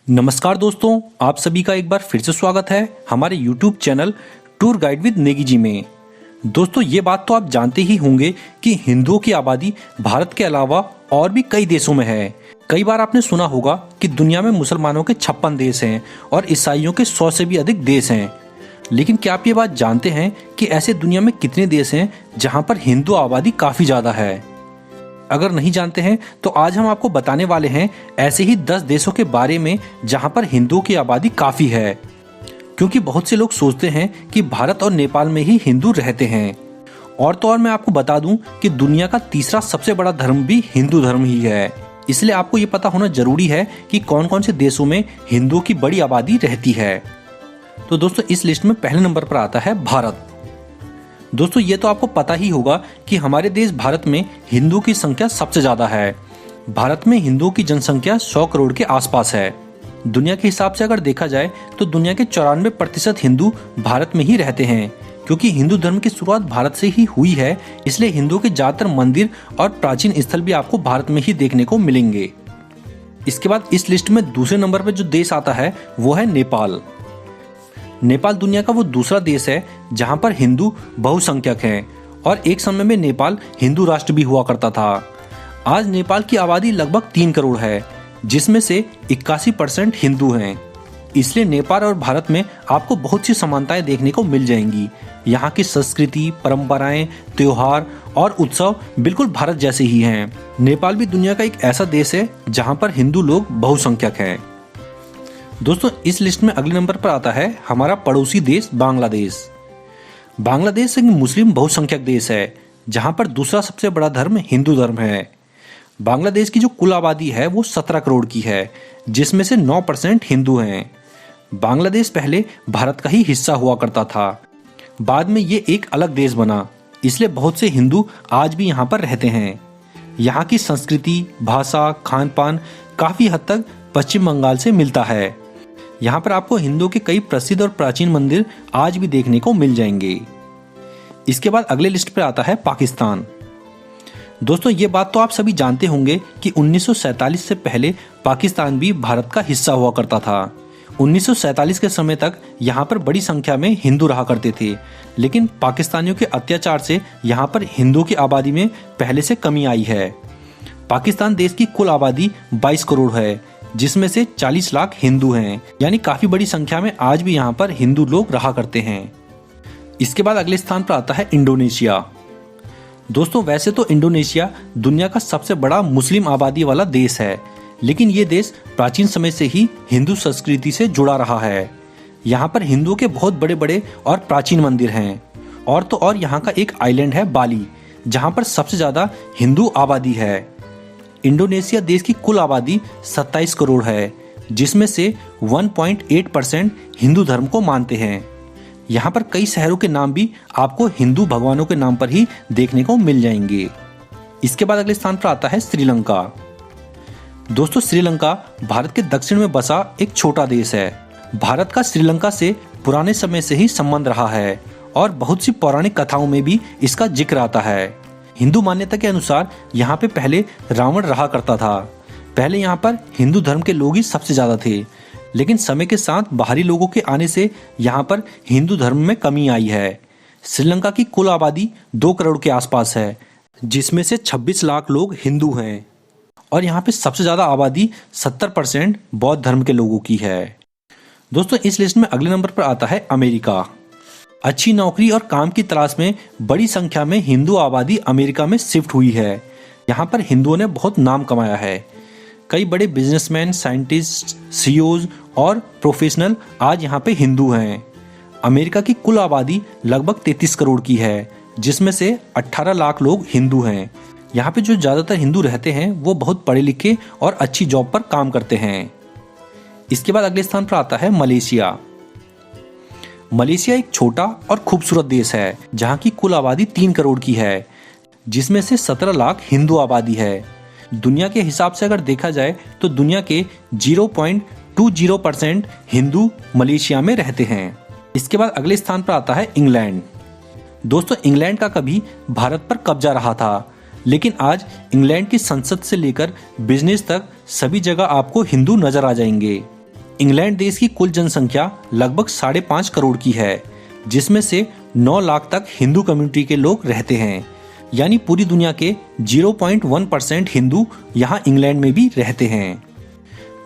नमस्कार दोस्तों, आप सभी का एक बार फिर से स्वागत है हमारे YouTube channel tour guide with Negi ji में। दोस्तों, ये बात तो आप जानते ही होंगे कि हिंदुओं की आबादी भारत के अलावा और भी कई देशों में है। कई बार आपने सुना होगा कि दुनिया में मुसलमानों के 56 देश हैं और ईसाइयों के 100 से भी अधिक देश हैं। लेकिन क्या आप ये बात जानते हैं कि ऐसे दुनिया में कितने देश हैं जहाँ पर हिंदू आबादी काफ़ी ज़्यादा है? अगर नहीं जानते हैं तो आज हम आपको बताने वाले हैं ऐसे ही 10 देशों के बारे में जहां पर हिंदुओं की आबादी काफ़ी है। क्योंकि बहुत से लोग सोचते हैं कि भारत और नेपाल में ही हिंदू रहते हैं। और तो और मैं आपको बता दूं कि दुनिया का तीसरा सबसे बड़ा धर्म भी हिंदू धर्म ही है। इसलिए आपको ये पता होना जरूरी है कि कौन कौन से देशों में हिंदुओं की बड़ी आबादी रहती है। तो दोस्तों, इस लिस्ट में पहले नंबर पर आता है भारत। दोस्तों, ये तो आपको पता ही होगा कि हमारे देश भारत में हिंदुओं की संख्या सबसे ज्यादा है। भारत में हिंदुओं की जनसंख्या 100 करोड़ के आसपास है। दुनिया के हिसाब से अगर देखा जाए तो दुनिया के 94% हिंदू भारत में ही रहते हैं। क्योंकि हिंदू धर्म की शुरुआत भारत से ही हुई है, इसलिए हिंदुओं के ज्यादातर मंदिर और प्राचीन स्थल भी आपको भारत में ही देखने को मिलेंगे। इसके बाद इस लिस्ट में दूसरे नंबर पर जो देश आता है वो है नेपाल। नेपाल दुनिया का वो दूसरा देश है जहां पर हिंदू बहुसंख्यक हैं और एक समय में नेपाल हिंदू राष्ट्र भी हुआ करता था। आज नेपाल की आबादी लगभग 3 करोड़ है, जिसमें से 81% हिंदू हैं। इसलिए नेपाल और भारत में आपको बहुत सी समानताएं देखने को मिल जाएंगी। यहाँ की संस्कृति, परंपराएं, त्योहार और उत्सव बिल्कुल भारत जैसे ही हैं। नेपाल भी दुनिया का एक ऐसा देश है जहाँ पर हिंदू लोग बहुसंख्यक हैं। दोस्तों, इस लिस्ट में अगले नंबर पर आता है हमारा पड़ोसी देश बांग्लादेश। बांग्लादेश एक मुस्लिम बहुसंख्यक देश है जहां पर दूसरा सबसे बड़ा धर्म हिंदू धर्म है। बांग्लादेश की जो कुल आबादी है वो 17 करोड़ की है, जिसमें से 9% हिंदू हैं। बांग्लादेश पहले भारत का ही हिस्सा हुआ करता था। बाद में ये एक अलग देश बना, इसलिए बहुत से हिंदू आज भी यहाँ पर रहते हैं। यहाँ की संस्कृति, भाषा, खान पान काफी हद तक पश्चिम बंगाल से मिलता है। यहाँ पर आपको हिंदुओं के कई प्रसिद्ध और प्राचीन मंदिर आज भी देखने को मिल जाएंगे। इसके बाद अगले लिस्ट पर आता है पाकिस्तान। दोस्तों, ये बात तो आप सभी जानते होंगे कि 1947 से पहले पाकिस्तान भी भारत का हिस्सा हुआ करता था। 1947 के समय तक यहाँ पर बड़ी संख्या में हिंदू रहा करते थे, लेकिन पाकिस्तानियों के अत्याचार से यहाँ पर हिंदुओं की आबादी में पहले से कमी आई है। पाकिस्तान देश की कुल आबादी 22 करोड़ है, जिसमें से 40 लाख हिंदू हैं, यानी काफी बड़ी संख्या में आज भी यहाँ पर हिंदू लोग रहा करते हैं। इसके बाद अगले स्थान पर आता है इंडोनेशिया। दोस्तों, वैसे तो इंडोनेशिया दुनिया का सबसे बड़ा मुस्लिम आबादी वाला देश है, लेकिन ये देश प्राचीन समय से ही हिंदू संस्कृति से जुड़ा रहा है। यहाँ पर हिंदुओं के बहुत बड़े बड़े और प्राचीन मंदिर हैं। और तो और यहाँ का एक आइलैंड है बाली, जहाँ पर सबसे ज्यादा हिंदू आबादी है। इंडोनेशिया देश की कुल आबादी 27 करोड़ है, जिसमें से 1.8% हिंदू धर्म को मानते हैं। यहाँ पर कई शहरों के नाम भी आपको हिंदू भगवानों के नाम पर ही देखने को मिल जाएंगे। इसके बाद अगले स्थान पर आता है श्रीलंका। दोस्तों, श्रीलंका भारत के दक्षिण में बसा एक छोटा देश है। भारत का श्रीलंका से पुराने समय से ही संबंध रहा है और बहुत सी पौराणिक कथाओं में भी इसका जिक्र आता है। हिंदू मान्यता के अनुसार यहाँ पे पहले रावण रहा करता था। पहले यहाँ पर हिंदू धर्म के लोग ही सबसे ज्यादा थे, लेकिन समय के साथ बाहरी लोगों के आने से यहाँ पर हिंदू धर्म में कमी आई है। श्रीलंका की कुल आबादी 2 करोड़ के आसपास है, जिसमें से 26 लाख लोग हिंदू हैं और यहाँ पे सबसे ज्यादा आबादी 70% बौद्ध धर्म के लोगों की है। दोस्तों, इस लिस्ट में अगले नंबर पर आता है अमेरिका। अच्छी नौकरी और काम की तलाश में बड़ी संख्या में हिंदू आबादी अमेरिका में शिफ्ट हुई है। यहाँ पर हिंदुओं ने बहुत नाम कमाया है। कई बड़े बिजनेसमैन, साइंटिस्ट, सीईओज और प्रोफेशनल आज यहाँ पे हिंदू हैं। अमेरिका की कुल आबादी लगभग 33 करोड़ की है, जिसमें से 18 लाख लोग हिंदू हैं। यहाँ पे जो ज्यादातर हिंदू रहते हैं वो बहुत पढ़े लिखे और अच्छी जॉब पर काम करते हैं। इसके बाद अगले स्थान पर आता है मलेशिया। मलेशिया एक छोटा और खूबसूरत देश है जहाँ की कुल आबादी 3 करोड़ की है, जिसमें से 17 लाख हिंदू आबादी है। दुनिया के हिसाब से अगर देखा जाए तो दुनिया के 0.20% हिंदू मलेशिया में रहते हैं। इसके बाद अगले स्थान पर आता है इंग्लैंड। दोस्तों, इंग्लैंड का कभी भारत पर कब्जा रहा था, लेकिन आज इंग्लैंड की संसद से लेकर बिजनेस तक सभी जगह आपको हिंदू नजर आ जाएंगे। इंग्लैंड देश की कुल जनसंख्या लगभग 5.5 करोड़ की है, जिसमें से 9 लाख तक हिंदू कम्युनिटी के लोग रहते हैं। यानी पूरी दुनिया के 0.1% हिंदू यहाँ इंग्लैंड में भी रहते हैं।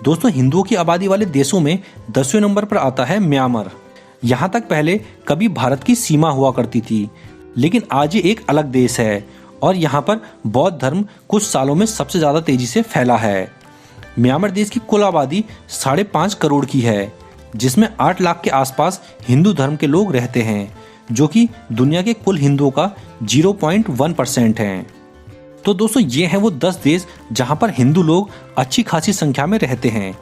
दोस्तों, हिंदुओं की आबादी वाले देशों में 10वें नंबर पर आता है म्यांमार। यहाँ तक पहले कभी भारत की सीमा हुआ करती थी, लेकिन आज ये एक अलग देश है और यहाँ पर बौद्ध धर्म कुछ सालों में सबसे ज़्यादा तेजी से फैला है। म्यांमार देश की कुल आबादी 5.5 करोड़ की है, जिसमें 8 लाख के आसपास हिंदू धर्म के लोग रहते हैं, जो कि दुनिया के कुल हिंदुओं का 0.1% हैं। तो दोस्तों, ये हैं वो 10 देश जहाँ पर हिंदू लोग अच्छी खासी संख्या में रहते हैं।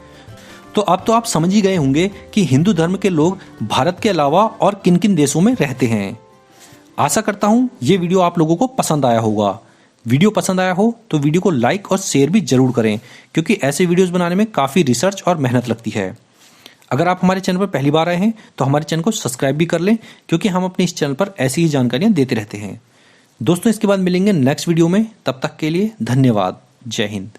तो अब तो आप समझ ही गए होंगे कि हिंदू धर्म के लोग भारत के अलावा और किन किन देशों में रहते हैं। आशा करता हूँ ये वीडियो आप लोगों को पसंद आया होगा। वीडियो पसंद आया हो तो वीडियो को लाइक और शेयर भी जरूर करें, क्योंकि ऐसे वीडियोस बनाने में काफ़ी रिसर्च और मेहनत लगती है। अगर आप हमारे चैनल पर पहली बार आए हैं तो हमारे चैनल को सब्सक्राइब भी कर लें, क्योंकि हम अपने इस चैनल पर ऐसी ही जानकारियाँ देते रहते हैं। दोस्तों, इसके बाद मिलेंगे नेक्स्ट वीडियो में। तब तक के लिए धन्यवाद। जय हिंद।